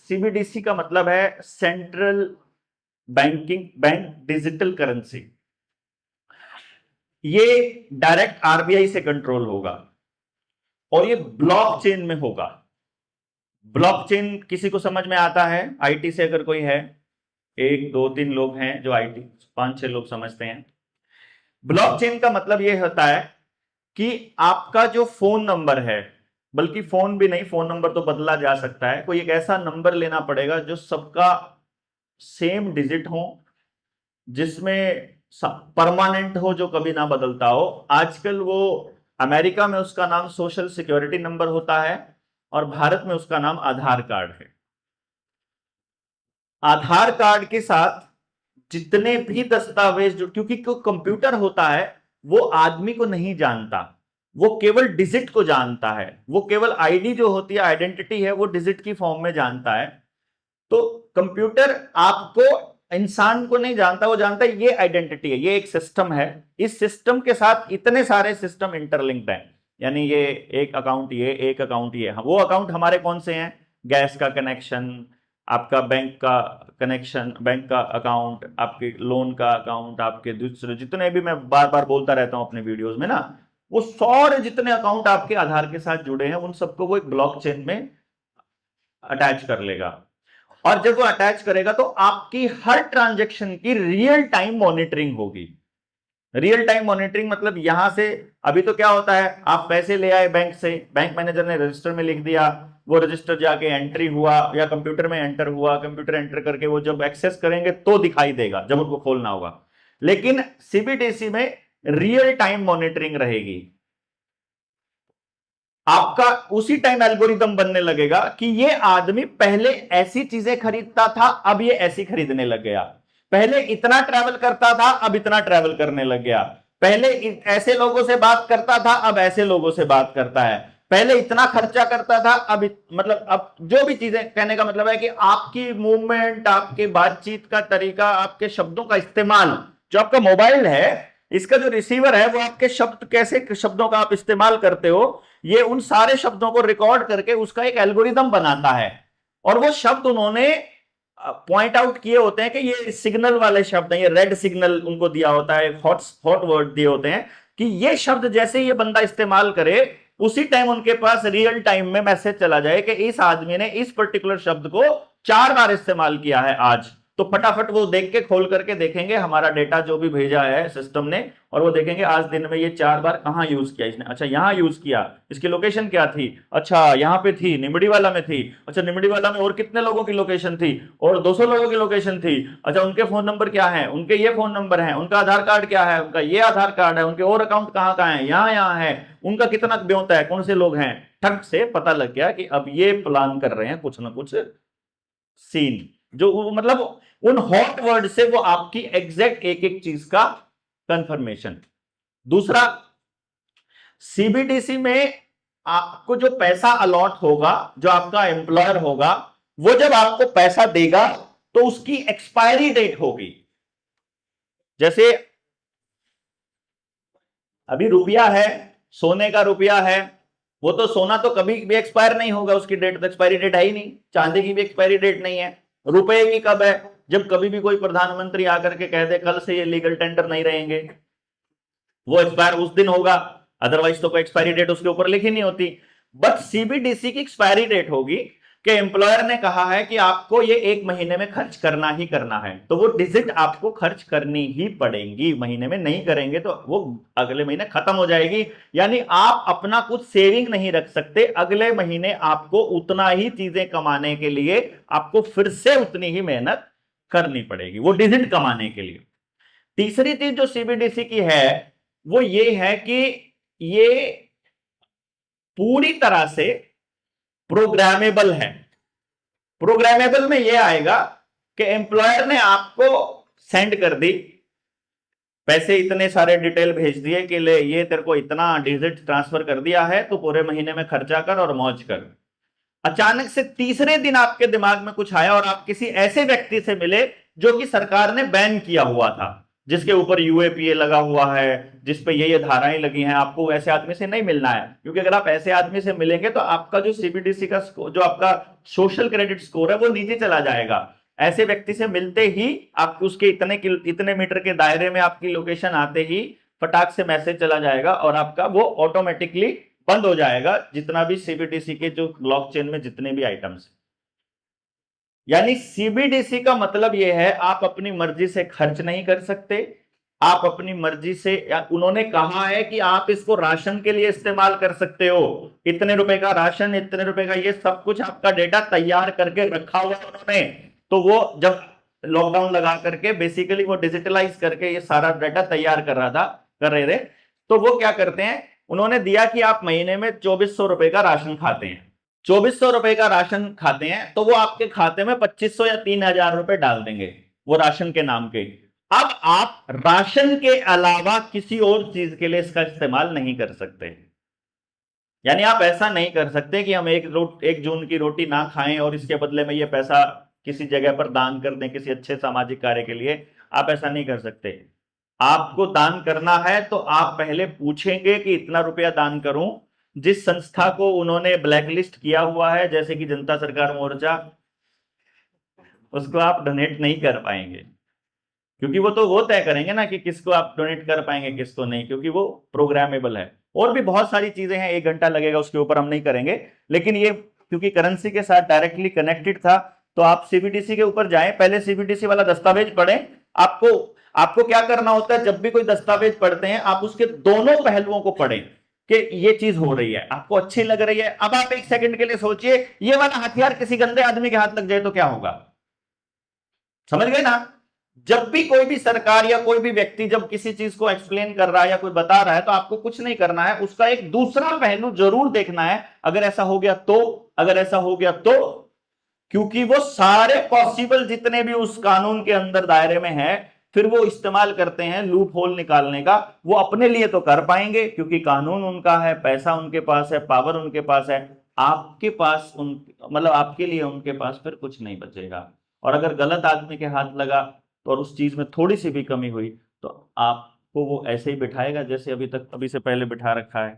CBDC का मतलब है सेंट्रल बैंक डिजिटल करेंसी। ये डायरेक्ट आरबीआई से कंट्रोल होगा और ये ब्लॉकचेन में होगा। ब्लॉकचेन किसी को समझ में आता है? आईटी से अगर कोई है, 1 2 3 लोग हैं जो आईटी, 5 6 लोग समझते हैं। ब्लॉकचेन का मतलब यह होता है कि आपका जो फोन नंबर है, बल्कि फोन भी नहीं, फोन नंबर तो बदला जा सकता है, कोई एक ऐसा नंबर लेना पड़ेगा जो सबका सेम डिजिट हो, जिसमें परमानेंट हो, जो कभी ना बदलता हो। आजकल वो अमेरिका में उसका नाम सोशल सिक्योरिटी नंबर होता है और भारत में उसका नाम आधार कार्ड है। आधार कार्ड के साथ जितने भी दस्तावेज जो, क्योंकि कंप्यूटर होता है वो आदमी को नहीं जानता, वो केवल डिजिट को जानता है, वो केवल आईडी जो होती है, आइडेंटिटी है, वो डिजिट की फॉर्म में जानता है। तो कंप्यूटर आपको, इंसान को नहीं जानता, वो जानता है ये आइडेंटिटी है, ये एक सिस्टम है, इस सिस्टम के साथ इतने सारे सिस्टम इंटरलिंक्ड हैं। यानी ये एक अकाउंट, ये एक अकाउंट, ये वो अकाउंट हमारे कौन से हैं? गैस का कनेक्शन, आपका बैंक का कनेक्शन, बैंक का अकाउंट, आपके लोन का अकाउंट, आपके दूसरे जितने भी, मैं बार बार बोलता रहता हूं अपने वीडियोस में ना, वो सारे जितने अकाउंट आपके आधार के साथ जुड़े हैं, उन सबको वो एक ब्लॉकचेन में अटैच कर लेगा। और जब वो अटैच करेगा तो आपकी हर ट्रांजैक्शन की रियल टाइम मॉनिटरिंग होगी। रियल टाइम मॉनिटरिंग मतलब यहां से, अभी तो क्या होता है, आप पैसे ले आए बैंक से, बैंक मैनेजर ने रजिस्टर में लिख दिया, वो रजिस्टर जाके एंट्री हुआ या कंप्यूटर में एंटर हुआ, कंप्यूटर एंटर करके वो जब एक्सेस करेंगे तो दिखाई देगा जब उनको खोलना होगा। लेकिन सीबीडीसी में रियल टाइम मॉनिटरिंग रहेगी। आपका उसी टाइम एल्गोरिदम बनने लगेगा कि ये आदमी पहले ऐसी चीजें खरीदता था, अब ये ऐसी खरीदने लग गया, पहले इतना ट्रैवल करता था, अब इतना ट्रैवल करने लग गया, पहले ऐसे लोगों से बात करता था, अब ऐसे लोगों से बात करता है, पहले इतना खर्चा करता था, मतलब अब जो भी चीजें, कहने का मतलब है कि आपकी मूवमेंट, आपके बातचीत का तरीका, आपके शब्दों का इस्तेमाल, जो आपका मोबाइल है, इसका जो रिसीवर है, वो आपके शब्द, कैसे शब्दों का आप इस्तेमाल करते हो, ये उन सारे शब्दों को रिकॉर्ड करके उसका एक एल्गोरिदम बनाता है। और वो शब्द उन्होंने पॉइंट आउट किए होते हैं कि ये सिग्नल वाले शब्द हैं, ये रेड सिग्नल उनको दिया होता है, हॉट वर्ड दिए होते हैं कि ये शब्द जैसे ये बंदा इस्तेमाल करे, उसी टाइम उनके पास रियल टाइम में मैसेज चला जाए कि इस आदमी ने इस पर्टिकुलर शब्द को 4 बार इस्तेमाल किया है आज। तो फटाफट वो देख के, खोल करके देखेंगे हमारा डेटा जो भी भेजा है सिस्टम ने, और वो देखेंगे आज दिन में ये 4 बार कहां यूज किया इसने, अच्छा यहां यूज किया, इसकी लोकेशन क्या थी, अच्छा यहां पे थी, निमड़ी वाला में थी, अच्छा निमड़ी वाला में और कितने लोगों की लोकेशन थी, और 200 लोगों की लोकेशन थी, अच्छा उनके फोन नंबर क्या है, उनके ये फोन नंबर है, उनका आधार कार्ड क्या है, उनका ये आधार कार्ड है, उनके और अकाउंट कहां कहां है, यहां यहां है, उनका कितना ब्योता है, कौन से लोग हैं। ठग से पता लग गया कि अब ये प्लान कर रहे हैं कुछ ना कुछ सीन, जो मतलब उन हॉट वर्ड से वो आपकी एग्जैक्ट एक एक चीज का कंफर्मेशन। दूसरा, सीबीडीसी में आपको जो पैसा अलॉट होगा, जो आपका एम्प्लॉयर होगा, वो जब आपको पैसा देगा तो उसकी एक्सपायरी डेट होगी। जैसे अभी रुपया है, सोने का रुपया है, वो तो सोना तो कभी भी एक्सपायर नहीं होगा, उसकी डेट तो एक्सपायरी डेट है ही नहीं, चांदी की भी एक्सपायरी डेट नहीं है। रुपए की कब है? जब कभी भी कोई प्रधानमंत्री आकर के कह दे कल से ये लीगल टेंडर नहीं रहेंगे, वो एक्सपायर उस दिन होगा, अदरवाइज तो कोई एक्सपायरी डेट उसके ऊपर लिखी नहीं होती। बट सीबीडीसी की एक्सपायरी डेट होगी कि एम्प्लॉयर ने कहा है कि आपको ये 1 महीने में खर्च करना ही करना है, तो वो डिजिट आपको खर्च करनी ही पड़ेगी। महीने में नहीं करेंगे तो वो अगले महीने खत्म हो जाएगी। यानी आप अपना कुछ सेविंग नहीं रख सकते, अगले महीने आपको उतना ही चीजें कमाने के लिए आपको फिर से उतनी ही मेहनत करनी पड़ेगी, वो डिजिट कमाने के लिए। तीसरी चीज जो सीबीडीसी की है वो ये है कि ये पूरी तरह से प्रोग्रामेबल है। प्रोग्रामेबल में यह आएगा कि एम्प्लॉयर ने आपको सेंड कर दी, पैसे इतने सारे डिटेल भेज दिए कि ले ये तेरे को इतना डिजिट ट्रांसफर कर दिया है, तो पूरे महीने में खर्चा कर और मौज कर। अचानक से तीसरे दिन आपके दिमाग में कुछ आया और आप किसी ऐसे व्यक्ति से मिले जो कि सरकार ने बैन किया हुआ था, जिसके ऊपर यूएपीए लगा हुआ है, जिसपे ये धाराएं लगी हैं, आपको ऐसे आदमी से नहीं मिलना है। क्योंकि अगर आप ऐसे आदमी से मिलेंगे तो आपका जो सीबीडीसी का जो आपका सोशल क्रेडिट स्कोर है वो नीचे चला जाएगा। ऐसे व्यक्ति से मिलते ही आप उसके इतने मीटर के दायरे में आपकी लोकेशन आते ही फटाक से मैसेज चला जाएगा और आपका वो ऑटोमेटिकली बंद हो जाएगा, जितना भी सीबीडीसी के जो ब्लॉकचेन में जितने भी आइटम्स। यानी सीबीडीसी का मतलब यह है आप अपनी मर्जी से खर्च नहीं कर सकते, आप अपनी मर्जी से, उन्होंने कहा है कि आप इसको राशन के लिए इस्तेमाल कर सकते हो, इतने रुपए का राशन, इतने रुपए का, ये सब कुछ आपका डेटा तैयार करके रखा हुआ उन्होंने। तो वो जब लॉकडाउन लगा करके बेसिकली वो डिजिटलाइज करके ये सारा डेटा तैयार कर रहे थे। तो वो क्या करते हैं, उन्होंने दिया कि आप महीने में 2400 रुपए का राशन खाते हैं, 2400 रुपए का राशन खाते हैं, तो वो आपके खाते में 2500 या 3000 रुपए डाल देंगे वो राशन के नाम के। अब आप राशन के अलावा किसी और चीज के लिए इसका इस्तेमाल नहीं कर सकते। यानी आप ऐसा नहीं कर सकते कि हम एक जून की रोटी ना खाएं और इसके बदले में ये पैसा किसी जगह पर दान कर दें किसी अच्छे सामाजिक कार्य के लिए। आप ऐसा नहीं कर सकते। आपको दान करना है तो आप पहले पूछेंगे कि इतना रुपया दान करूं, जिस संस्था को उन्होंने ब्लैकलिस्ट किया हुआ है जैसे कि जनता सरकार मोर्चा, उसको आप डोनेट नहीं कर पाएंगे, क्योंकि वो तय करेंगे ना कि किसको आप डोनेट कर पाएंगे किसको नहीं, क्योंकि वो प्रोग्रामेबल है। और भी बहुत सारी चीजें हैं, 1 घंटा लगेगा, उसके ऊपर हम नहीं करेंगे। लेकिन ये क्योंकि करेंसी के साथ डायरेक्टली कनेक्टेड था, तो आप सीबीडीसी के ऊपर जाएं, पहले सीबीडीसी वाला दस्तावेज पढ़ें। आपको क्या करना होता है, जब भी कोई दस्तावेज पढ़ते हैं आप उसके दोनों पहलुओं को पढ़ें कि ये चीज हो रही है, आपको अच्छी लग रही है। अब आप 1 सेकंड के लिए सोचिए, ये वाला हथियार किसी गंदे आदमी के हाथ लग जाए तो क्या होगा, समझ गए ना। जब भी कोई भी सरकार या कोई भी व्यक्ति जब किसी चीज को एक्सप्लेन कर रहा है या कोई बता रहा है, तो आपको कुछ नहीं करना है, उसका एक दूसरा पहलू जरूर देखना है। अगर ऐसा हो गया तो, अगर ऐसा हो गया तो, क्योंकि वो सारे पॉसिबल जितने भी उस कानून के अंदर दायरे में है, फिर वो इस्तेमाल करते हैं लूप होल निकालने का। वो अपने लिए तो कर पाएंगे क्योंकि कानून उनका है, पैसा उनके पास है, पावर उनके पास है। आपके पास मतलब आपके लिए उनके पास फिर कुछ नहीं बचेगा। और अगर गलत आदमी के हाथ लगा तो और उस चीज में थोड़ी सी भी कमी हुई तो आपको वो ऐसे ही बिठाएगा जैसे अभी से पहले बिठा रखा है।